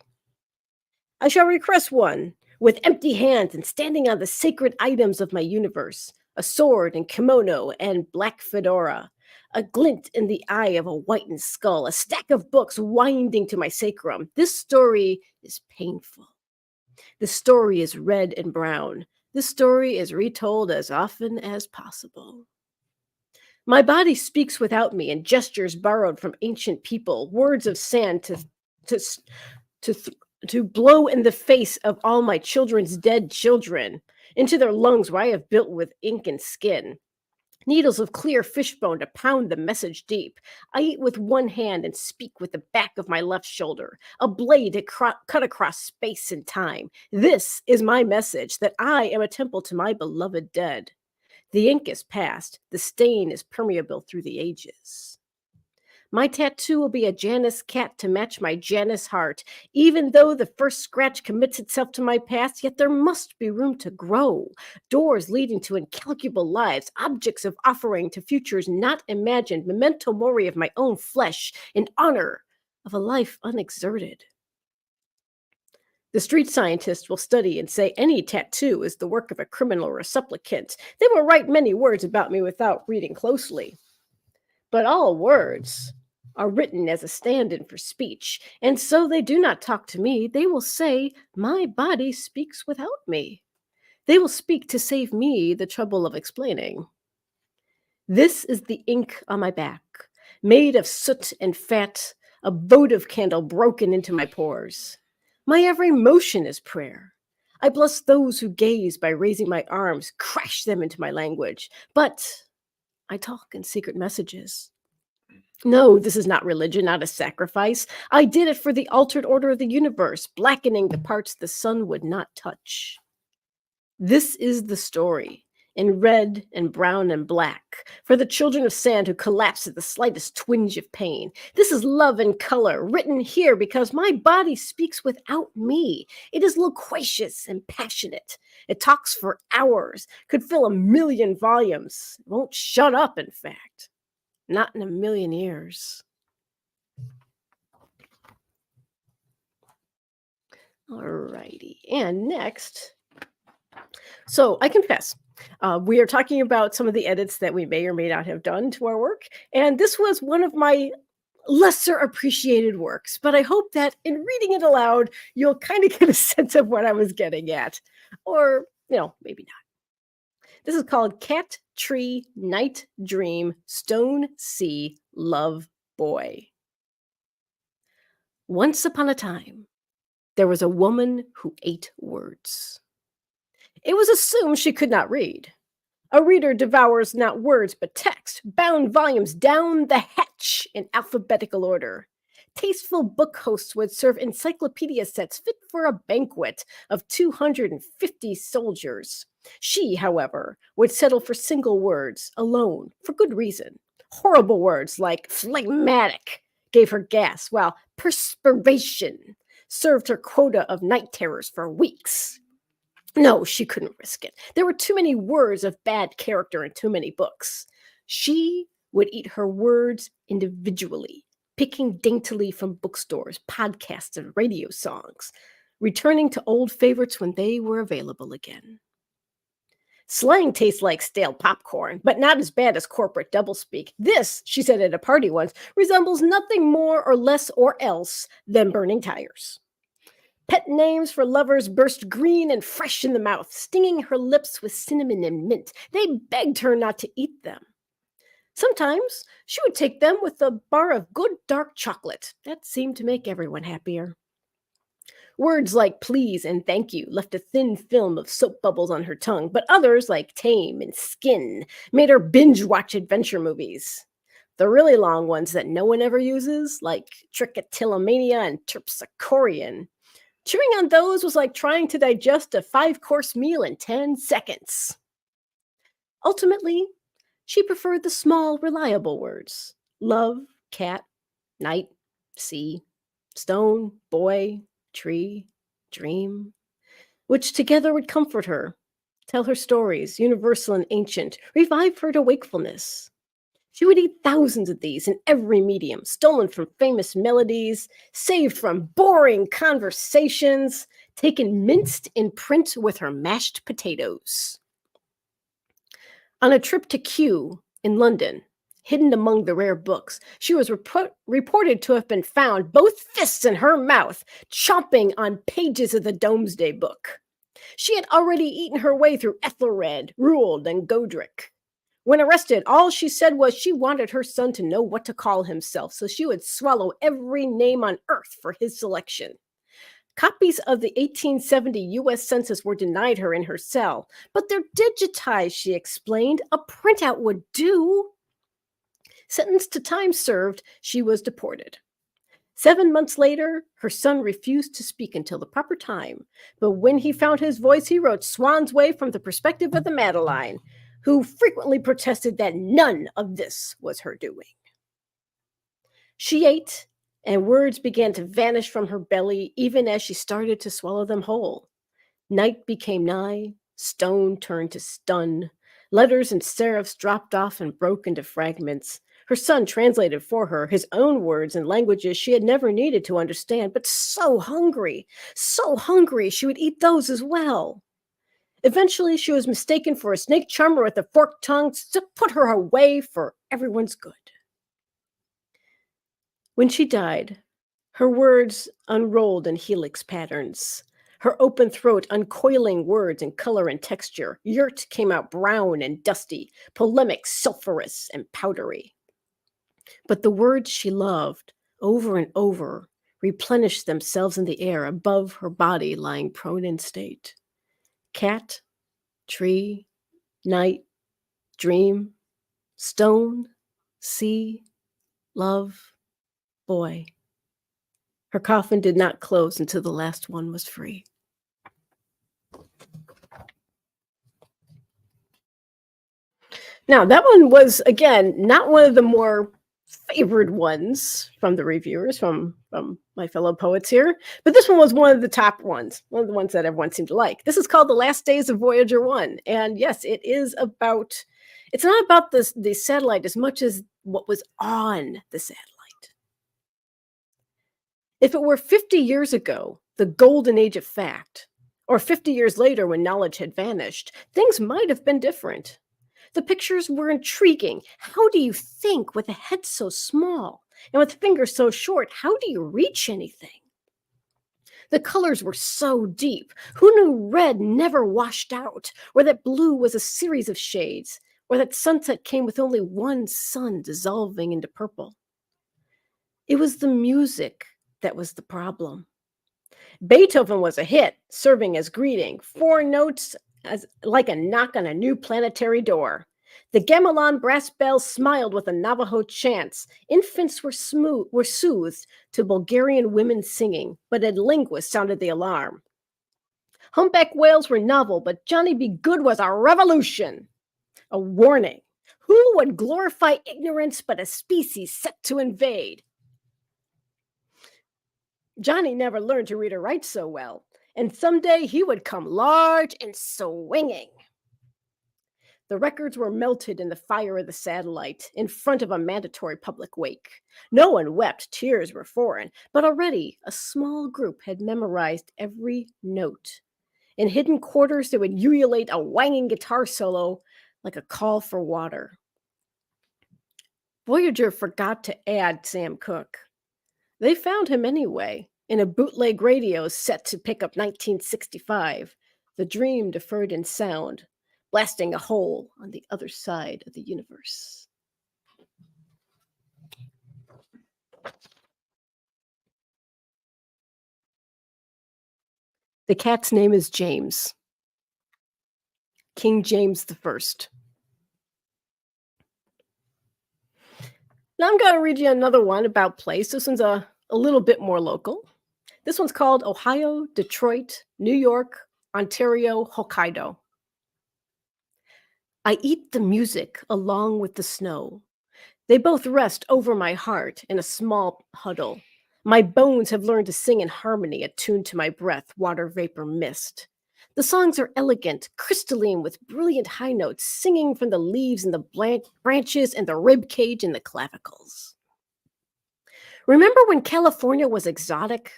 I shall request one with empty hands and standing on the sacred items of my universe, a sword and kimono and black fedora, a glint in the eye of a whitened skull, a stack of books winding to my sacrum. This story is painful. The story is red and brown. This story is retold as often as possible. My body speaks without me in gestures borrowed from ancient people, words of sand to, to, to blow in the face of all my children's dead children, into their lungs where I have built with ink and skin. Needles of clear fishbone to pound the message deep. I eat with one hand and speak with the back of my left shoulder, a blade to cut across space and time. This is my message, that I am a temple to my beloved dead. The ink is past, the stain is permeable through the ages. My tattoo will be a Janus cat to match my Janus heart. Even though the first scratch commits itself to my past, yet there must be room to grow. Doors leading to incalculable lives, objects of offering to futures not imagined, memento mori of my own flesh, in honor of a life unexerted. The street scientist will study and say any tattoo is the work of a criminal or a supplicant. They will write many words about me without reading closely. But all words are written as a stand-in for speech, and so they do not talk to me. They will say, my body speaks without me. They will speak to save me the trouble of explaining. This is the ink on my back, made of soot and fat, a votive candle broken into my pores. My every motion is prayer. I bless those who gaze by raising my arms, crash them into my language. But I talk in secret messages. No, this is not religion, not a sacrifice. I did it for the altered order of the universe, blackening the parts the sun would not touch. This is the story, in red and brown and black, for the children of sand who collapse at the slightest twinge of pain. This is love in color, written here because my body speaks without me. It is loquacious and passionate. It talks for hours, could fill 1,000,000 volumes. It won't shut up, in fact. Not in 1,000,000 years. Alrighty, and next, so I confess, we are talking about some of the edits that we may or may not have done to our work, and this was one of my lesser appreciated works, but I hope that in reading it aloud, you'll kind of get a sense of what I was getting at, or, maybe not. This is called Cat Tree Night Dream Stone Sea Love Boy. Once upon a time, there was a woman who ate words. It was assumed she could not read. A reader devours not words but text, bound volumes down the hatch in alphabetical order. Tasteful book hosts would serve encyclopedia sets fit for a banquet of 250 soldiers. She, however, would settle for single words alone, for good reason. Horrible words like phlegmatic gave her gas, while perspiration served her quota of night terrors for weeks. No, she couldn't risk it. There were too many words of bad character in too many books. She would eat her words individually, picking daintily from bookstores, podcasts, and radio songs, returning to old favorites when they were available again. Slang tastes like stale popcorn, but not as bad as corporate doublespeak. This, she said at a party once, resembles nothing more or less or else than burning tires. Pet names for lovers burst green and fresh in the mouth, stinging her lips with cinnamon and mint. They begged her not to eat them. Sometimes she would take them with a bar of good dark chocolate. That seemed to make everyone happier. Words like please and thank you left a thin film of soap bubbles on her tongue, but others like tame and skin made her binge watch adventure movies. The really long ones that no one ever uses, like trichotillomania and terpsichorean. Chewing on those was like trying to digest a 5-course meal in 10 seconds. Ultimately, she preferred the small, reliable words. Love, cat, night, sea, stone, boy, tree, dream, which together would comfort her tell her stories, universal and ancient, revive her to wakefulness. She would eat thousands of these in every medium, stolen from famous melodies, saved from boring conversations, taken minced in print with her mashed potatoes. On a trip to Kew in London, hidden among the rare books, she was reported to have been found, both fists in her mouth, chomping on pages of the Domesday Book. She had already eaten her way through Ethelred, Roald, and Godric. When arrested, all she said was she wanted her son to know what to call himself, so she would swallow every name on earth for his selection. Copies of the 1870 U.S. Census were denied her in her cell, but they're digitized, she explained. A printout would do. Sentenced to time served, she was deported. 7 months later, her son refused to speak until the proper time, but when he found his voice, he wrote Swan's Way from the perspective of the Madeline, who frequently protested that none of this was her doing. She ate, and words began to vanish from her belly even as she started to swallow them whole. Night became nigh, stone turned to stun, letters and serifs dropped off and broke into fragments. Her son translated for her his own words in languages she had never needed to understand, but so hungry, she would eat those as well. Eventually, she was mistaken for a snake charmer with a forked tongue to put her away for everyone's good. When she died, her words unrolled in helix patterns, her open throat uncoiling words in color and texture. Yurt came out brown and dusty, polemic, sulphurous, and powdery. But the words she loved, over and over, replenished themselves in the air above her body lying prone in state. Cat, tree, night, dream, stone, sea, love, boy. Her coffin did not close until the last one was free. Now, that one was, again, not one of the more favored ones from the reviewers, from my fellow poets here, but this one was one of the top ones, one of the ones that everyone seemed to like. This is called The Last Days of Voyager 1, and yes, it is about, it's not about the satellite as much as what was on the satellite. If it were 50 years ago, the golden age of fact, or 50 years later when knowledge had vanished, things might have been different. The pictures were intriguing. How do you think with a head so small and with fingers so short? How do you reach anything? The colors were so deep. Who knew red never washed out, or that blue was a series of shades, or that sunset came with only one sun dissolving into purple? It was the music that was the problem. Beethoven was a hit, serving as greeting, 4 notes as like a knock on a new planetary door. The gamelan brass bells smiled with a Navajo chants. Infants were soothed to Bulgarian women singing, but a linguist sounded the alarm. Humpback whales were novel, but Johnny Be Good was a revolution. A warning. Who would glorify ignorance but a species set to invade? Johnny never learned to read or write so well, and someday he would come large and swinging. The records were melted in the fire of the satellite in front of a mandatory public wake. No one wept, tears were foreign, but already a small group had memorized every note. In hidden quarters, they would ululate a wanging guitar solo like a call for water. Voyager forgot to add Sam Cooke. They found him anyway, in a bootleg radio set to pick up 1965, the dream deferred in sound, blasting a hole on the other side of the universe. The cat's name is James. King James I. Now I'm going to read you another one about place. This one's a little bit more local. This one's called Ohio, Detroit, New York, Ontario, Hokkaido. I eat the music along with the snow. They both rest over my heart in a small huddle. My bones have learned to sing in harmony, attuned to my breath, water vapor mist. The songs are elegant, crystalline, with brilliant high notes, singing from the leaves and the branches and the rib cage and the clavicles. Remember when California was exotic?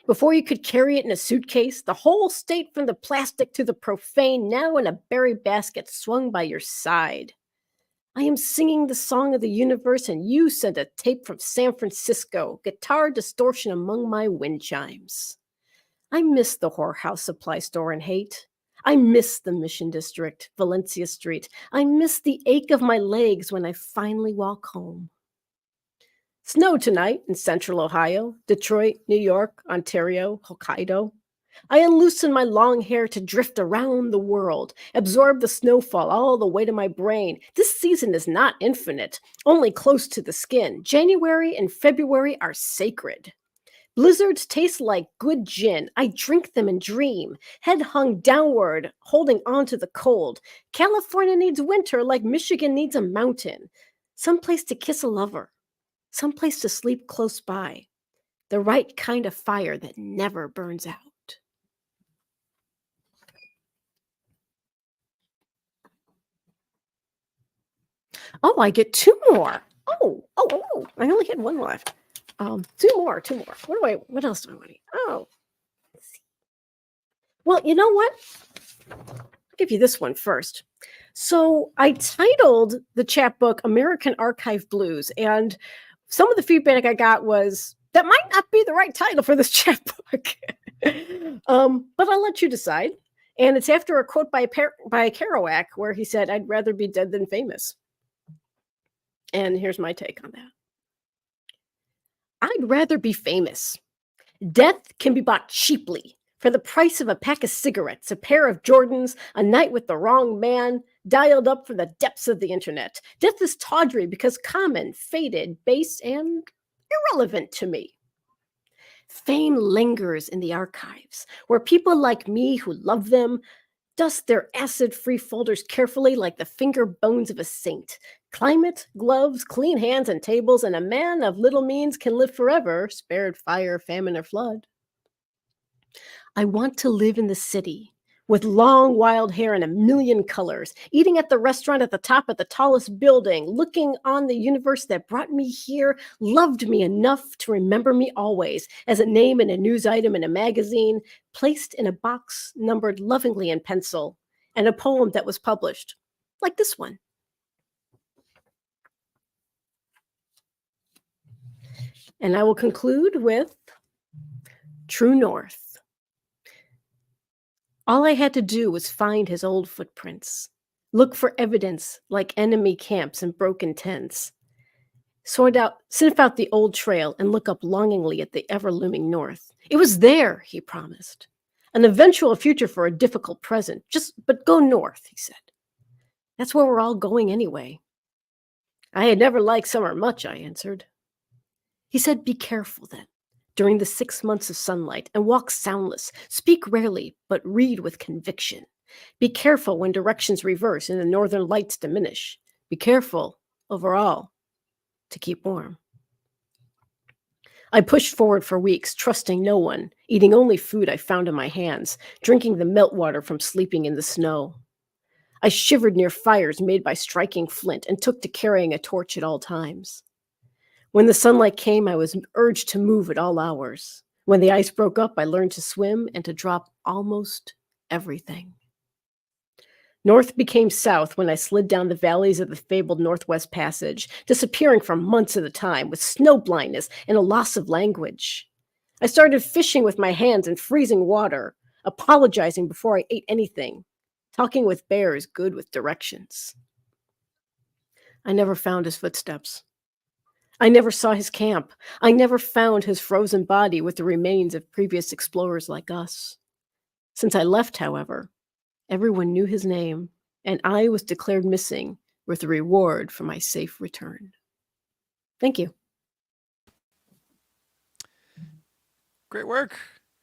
Before you could carry it in a suitcase, the whole state from the plastic to the profane, now in a berry basket swung by your side. I am singing the song of the universe, and you send a tape from San Francisco, guitar distortion among my wind chimes. I miss the whorehouse supply store in Haight. I miss the Mission District, Valencia Street. I miss the ache of my legs when I finally walk home. Snow tonight in central Ohio, Detroit, New York, Ontario, Hokkaido. I unloosen my long hair to drift around the world, absorb the snowfall all the way to my brain. This season is not infinite, only close to the skin. January and February are sacred. Blizzards taste like good gin. I drink them and dream, head hung downward, holding on to the cold. California needs winter like Michigan needs a mountain. Someplace to kiss a lover, someplace to sleep close by. The right kind of fire that never burns out. Oh, I get two more. Oh, I only had one left. Two more. What else do I want to eat? Oh, let's see. Well, you know what? I'll give you this one first. So I titled the chapbook American Archive Blues, and some of the feedback I got was that might not be the right title for this chapbook. But I'll let you decide. And it's after a quote by Kerouac where he said, "I'd rather be dead than famous." And here's my take on that. I'd rather be famous. Death can be bought cheaply for the price of a pack of cigarettes, a pair of Jordans, a night with the wrong man, dialed up from the depths of the internet. Death is tawdry because common, faded, base, and irrelevant to me. Fame lingers in the archives, where people like me who love them dust their acid-free folders carefully like the finger bones of a saint. Climate, gloves, clean hands and tables, and a man of little means can live forever, spared fire, famine, or flood. I want to live in the city, with long wild hair in a million colors, eating at the restaurant at the top of the tallest building, looking on the universe that brought me here, loved me enough to remember me always, as a name in a news item in a magazine, placed in a box numbered lovingly in pencil, and a poem that was published, like this one. And I will conclude with True North. All I had to do was find his old footprints, look for evidence like enemy camps and broken tents, sniff out the old trail and look up longingly at the ever-looming north. It was there, he promised. An eventual future for a difficult present. But go north, he said. That's where we're all going anyway. I had never liked summer much, I answered. He said, be careful then, during the 6 months of sunlight, and walk soundless. Speak rarely, but read with conviction. Be careful when directions reverse and the northern lights diminish. Be careful, overall, to keep warm. I pushed forward for weeks, trusting no one, eating only food I found in my hands, drinking the meltwater from sleeping in the snow. I shivered near fires made by striking flint and took to carrying a torch at all times. When the sunlight came, I was urged to move at all hours. When the ice broke up, I learned to swim and to drop almost everything. North became south when I slid down the valleys of the fabled Northwest Passage, disappearing for months at a time with snow blindness and a loss of language. I started fishing with my hands in freezing water, apologizing before I ate anything, talking with bears good with directions. I never found his footsteps. I never saw his camp. I never found his frozen body with the remains of previous explorers like us. Since I left, however, everyone knew his name, and I was declared missing with a reward for my safe return. Thank you. Great work.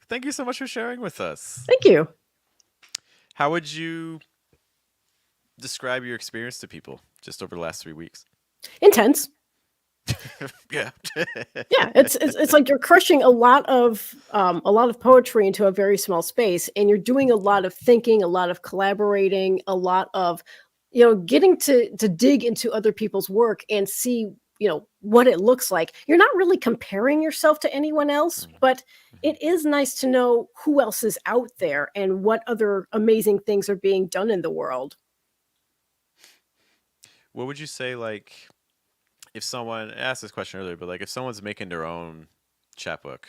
Thank you so much for sharing with us. Thank you. How would you describe your experience to people just over the last 3 weeks? Intense. Yeah. Yeah, it's like you're crushing a lot of poetry into a very small space, and you're doing a lot of thinking, a lot of collaborating, a lot of getting to dig into other people's work and see what it looks like. You're not really comparing yourself to anyone else, but it is nice to know who else is out there and what other amazing things are being done in the world. What would you say, like, if someone I asked this question earlier, but like if someone's making their own chapbook,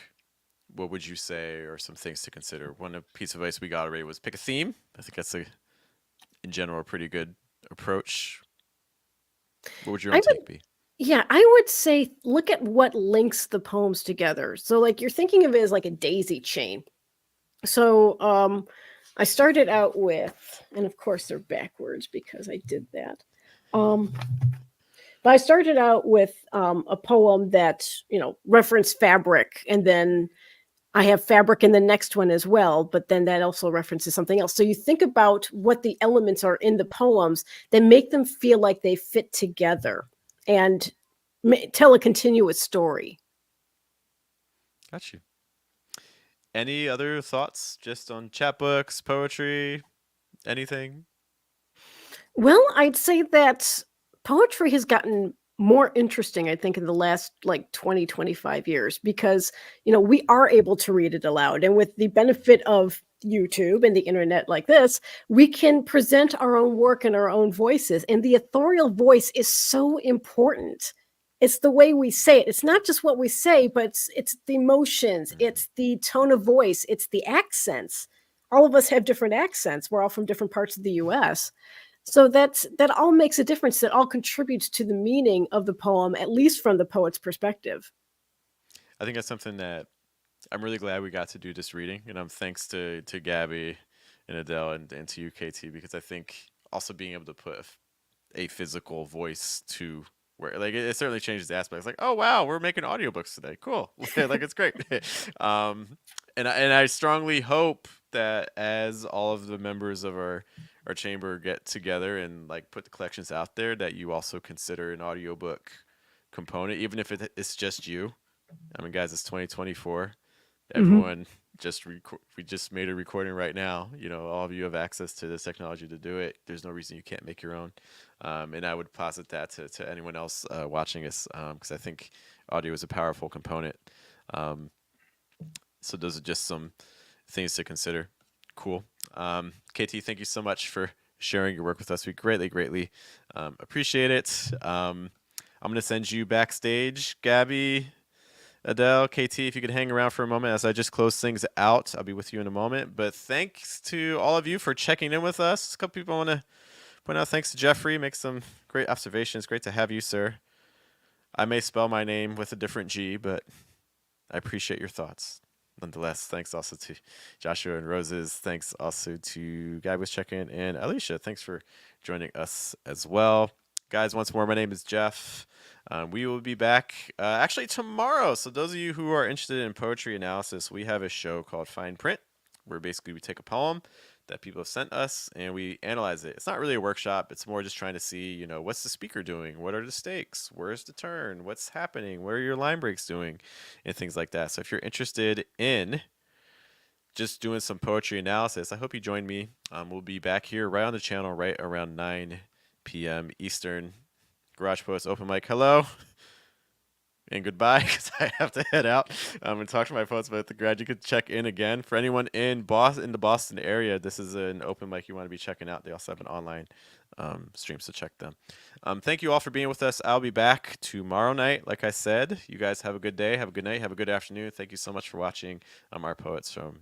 what would you say are some things to consider? One piece of advice we got already was pick a theme. I think that's in general a pretty good approach. What would your I own would take be? Yeah, I would say look at what links the poems together. So like you're thinking of it as like a daisy chain. So I started out with, and of course they're backwards because I did that. Um but I started out with a poem that, referenced fabric, and then I have fabric in the next one as well, but then that also references something else. So you think about what the elements are in the poems that make them feel like they fit together and tell a continuous story. Got you. Any other thoughts just on chapbooks, poetry, anything? Well, I'd say that poetry has gotten more interesting, I think, in the last like 20, 25 years because, we are able to read it aloud. And with the benefit of YouTube and the internet like this, we can present our own work in our own voices. And the authorial voice is so important. It's the way we say it. It's not just what we say, but it's the emotions, it's the tone of voice, it's the accents. All of us have different accents. We're all from different parts of the US. So that all makes a difference. That all contributes to the meaning of the poem, at least from the poet's perspective. I think that's something that I'm really glad we got to do this reading, and I'm thanks to Gabby and Adele and to you, KT, because I think also being able to put a physical voice to where like it certainly changes the aspect. It's like, oh wow, we're making audiobooks today. Cool. Like it's great. And I strongly hope that as all of the members of our chamber get together and like put the collections out there, that you also consider an audiobook component, even if it's just you. I mean, guys, it's 2024. Mhm. Everyone we just made a recording right now. All of you have access to this technology to do it. There's no reason you can't make your own. And I would posit that to anyone else watching us, because I think audio is a powerful component. So those are just some things to consider. Cool. KT, thank you so much for sharing your work with us. We greatly appreciate it. I'm going to send you backstage, Gabby, Adele, KT, if you could hang around for a moment as I just close things out. I'll be with you in a moment. But thanks to all of you for checking in with us. A couple people want to point out thanks to Jeffrey. Make some great observations. Great to have you, sir. I may spell my name with a different G, but I appreciate your thoughts. Nonetheless, thanks also to Joshua and Roses. Thanks also to Guy was checking in, and Alicia. Thanks for joining us as well. Guys, once more, my name is Jeff. We will be back actually tomorrow. So those of you who are interested in poetry analysis, we have a show called Fine Print, where basically we take a poem that people have sent us and we analyze it. It's not really a workshop. It's more just trying to see, what's the speaker doing? What are the stakes? Where's the turn? What's happening? Where are your line breaks doing? And things like that. So if you're interested in just doing some poetry analysis, I hope you join me. We'll be back here right on the channel right around 9 p.m. Eastern. Garage Post Open Mic. Hello. And goodbye, because I have to head out and talk to my folks about the grad. You could check in again. For anyone in the Boston area, this is an open mic you want to be checking out. They also have an online stream, so check them. Thank you all for being with us. I'll be back tomorrow night. Like I said, you guys have a good day, have a good night, have a good afternoon. Thank you so much for watching our poets from